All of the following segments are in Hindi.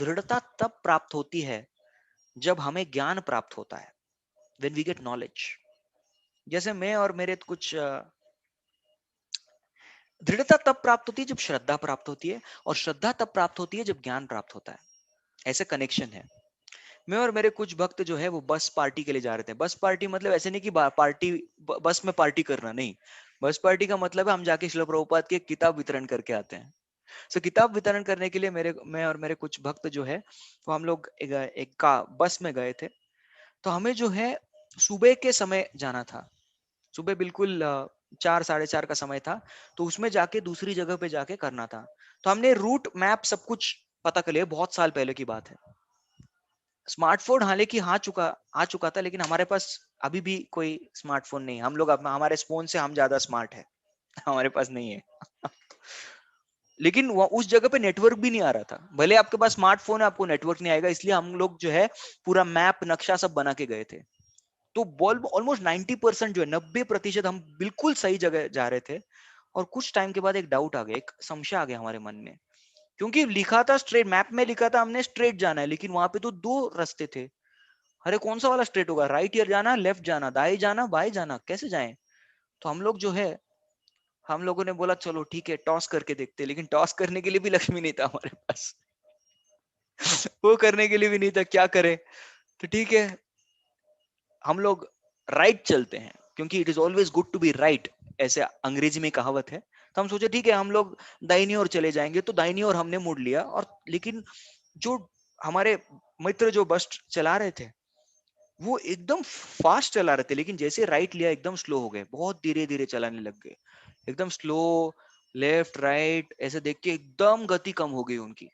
दृढ़ता तब प्राप्त होती है जब हमें ज्ञान प्राप्त होता है, when we get knowledge। जैसे मैं और मेरे कुछ दृढ़ता तब प्राप्त होती है जब श्रद्धा प्राप्त होती है, और श्रद्धा तब प्राप्त होती है जब ज्ञान प्राप्त होता है। ऐसे कनेक्शन है। मैं और मेरे कुछ भक्त जो है वो बस पार्टी के लिए जा रहे थे। बस पार्टी मतलब ऐसे नहीं कि पार्टी, बस में पार्टी करना नहीं। बस पार्टी का मतलब है हम जाके श्रील प्रभुपाद की एक किताब वितरण करके आते हैं। सो किताब वितरण करने के लिए मैं और मेरे कुछ भक्त जो है वो हम लोग एक का बस में गए थे। तो हमें जो है सुबह के समय जाना था। सुबह बिल्कुल 4 साढ़े 4 का समय था। तो उसमें जाके दूसरी जगह पे जाके करना था। तो हमने रूट मैप सब कुछ पता कर लिया। बहुत साल पहले की बात है। स्मार्टफोन हालांकि आ चुका था, लेकिन हमारे पास अभी भी कोई स्मार्टफोन नहीं। हम लोग हमारे फोन से हम ज्यादा स्मार्ट है। हमारे पास नहीं है। लेकिन उस जगह पे नेटवर्क भी नहीं आ रहा था। भले आपके पास स्मार्टफोन है, आपको नेटवर्क नहीं आएगा। इसलिए हम लोग जो है पूरा मैप नक्शा सब बना के गए थे। तो बॉल ऑलमोस्ट 90% जो है, 90% हम बिल्कुल सही जगह जा रहे थे। और कुछ टाइम के बाद एक डाउट आ गया, एक संशय आ गया हमारे मन में। क्योंकि लिखा था स्ट्रेट, मैप में लिखा था हमने स्ट्रेट जाना है, लेकिन वहां पे तो दो रास्ते थे। अरे कौन सा वाला स्ट्रेट होगा? राइट ईयर जाना, लेफ्ट जाना, दाएं जाना, बाएं जाना, कैसे जाएं? तो हम लोग जो है, हम लोगों ने बोला चलो ठीक है टॉस करके देखते हैं। लेकिन टॉस करने के लिए भी लक्ष्मी नहीं था हमारे पास। वो करने के लिए भी नहीं था, क्या करें? तो ठीक है, हम लोग राइट चलते हैं, क्योंकि it is always good to be right, ऐसे अंग्रेजी में कहावत है। तो हम सोचे ठीक है हम लोग दाहिनी ओर चले जाएंगे। तो दाहिनी ओर हमने मुड़ लिया। और लेकिन जो हमारे मित्र जो बस चला रहे थे, वो एकदम फास्ट चला रहे थे, लेकिन जैसे राइट लिया एकदम स्लो हो गए, बहुत धीरे धीरे चलाने लग गए, एकदम स्लो। लेफ्ट राइट ऐसे देख के एकदम गति कम हो गई उनकी।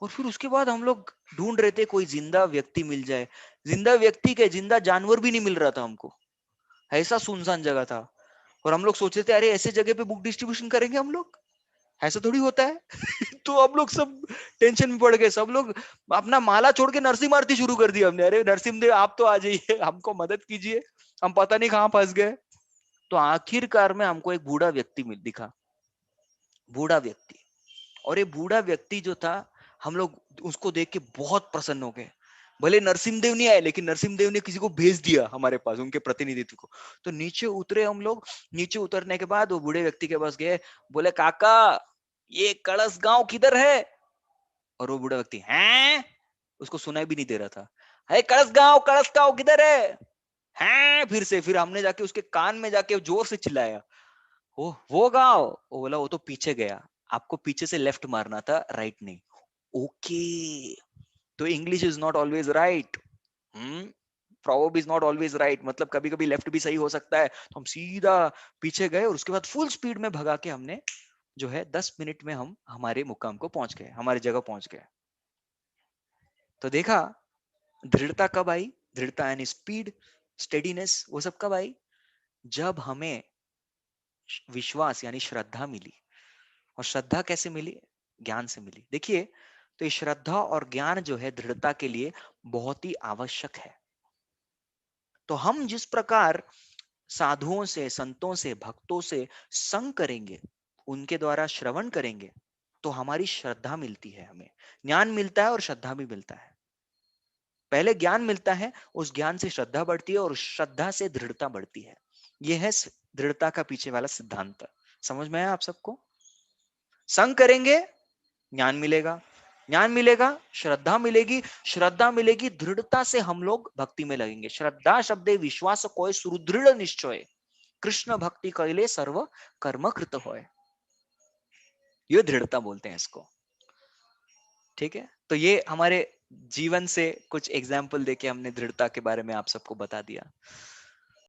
और फिर उसके बाद हम लोग ढूंढ रहे थे कोई जिंदा व्यक्ति मिल जाए। जिंदा व्यक्ति के जिंदा जानवर भी नहीं मिल रहा था हमको। ऐसा सुनसान जगह था। और हम लोग सोच रहे थे अरे ऐसे जगह पे बुक डिस्ट्रीब्यूशन करेंगे हम लोग, ऐसा थोड़ी होता है। तो हम लोग सब टेंशन में पड़ गए। सब लोग अपना माला छोड़ के नरसिंह आरती शुरू कर दी हमने। अरे नरसिंह देव आप तो आ जाइए, हमको मदद कीजिए, हम पता नहीं कहाँ फंस गए। तो आखिरकार में हमको एक बूढ़ा व्यक्ति मिल दिखा। बूढ़ा व्यक्ति। और ये बूढ़ा व्यक्ति जो था, हम लोग उसको देख के बहुत प्रसन्न हो गए। भले नरसिंहदेव नहीं आए, लेकिन नरसिंहदेव ने किसी को भेज दिया हमारे पास, उनके प्रतिनिधित्व को। तो नीचे उतरे हम लोग। नीचे उतरने के बाद वो बूढ़े व्यक्ति के पास गए। बोले काका, ये कड़स गांव किधर है? और वो बूढ़ा व्यक्ति हैं, उसको सुनाई भी नहीं दे रहा था। है कड़स गांव किधर है? हैं, फिर हमने जाके उसके कान में जाके जोर से चिल्लाया, वो गांव। वो बोला वो तो पीछे गया, आपको पीछे से लेफ्ट मारना था, राइट नहीं। ओके। तो English is not always right. Hmm. Proverb is not always right, मतलब कभी कभी लेफ्ट भी सही हो सकता है। तो हम सीधा पीछे गए, और उसके बाद फुल स्पीड में भगा के हमने जो है 10 मिनट में हम हमारे मुकाम को पहुंच गए, हमारी जगह पहुंच गए। तो देखा दृढ़ता कब आई? दृढ़ता यानी स्पीड, स्टेडीनेस, वो सब कब आई? जब हमें विश्वास यानी श्रद्धा मिली। और श्रद्धा कैसे मिली? ज्ञान से मिली। देखिए, तो ये श्रद्धा और ज्ञान जो है दृढ़ता के लिए बहुत ही आवश्यक है। तो हम जिस प्रकार साधुओं से, संतों से, भक्तों से संग करेंगे, उनके द्वारा श्रवण करेंगे, तो हमारी श्रद्धा मिलती है, हमें ज्ञान मिलता है और श्रद्धा भी मिलता है। पहले ज्ञान मिलता है, उस ज्ञान से श्रद्धा बढ़ती है, और उस श्रद्धा से दृढ़ता बढ़ती है। यह है दृढ़ता का पीछे वाला सिद्धांत। समझ में आया आप सबको? संग करेंगे, ज्ञान मिलेगा, ज्ञान मिलेगा, श्रद्धा मिलेगी, श्रद्धा मिलेगी, दृढ़ता से हम लोग भक्ति में लगेंगे। श्रद्धा शब्दे विश्वास कोय सुदृढ़ निश्चय, कृष्ण भक्ति कैले सर्व कर्म कृत होय। ये दृढ़ता बोलते हैं इसको। ठीक है, तो ये हमारे जीवन से कुछ एग्जाम्पल देके हमने दृढ़ता के बारे में आप सबको बता दिया।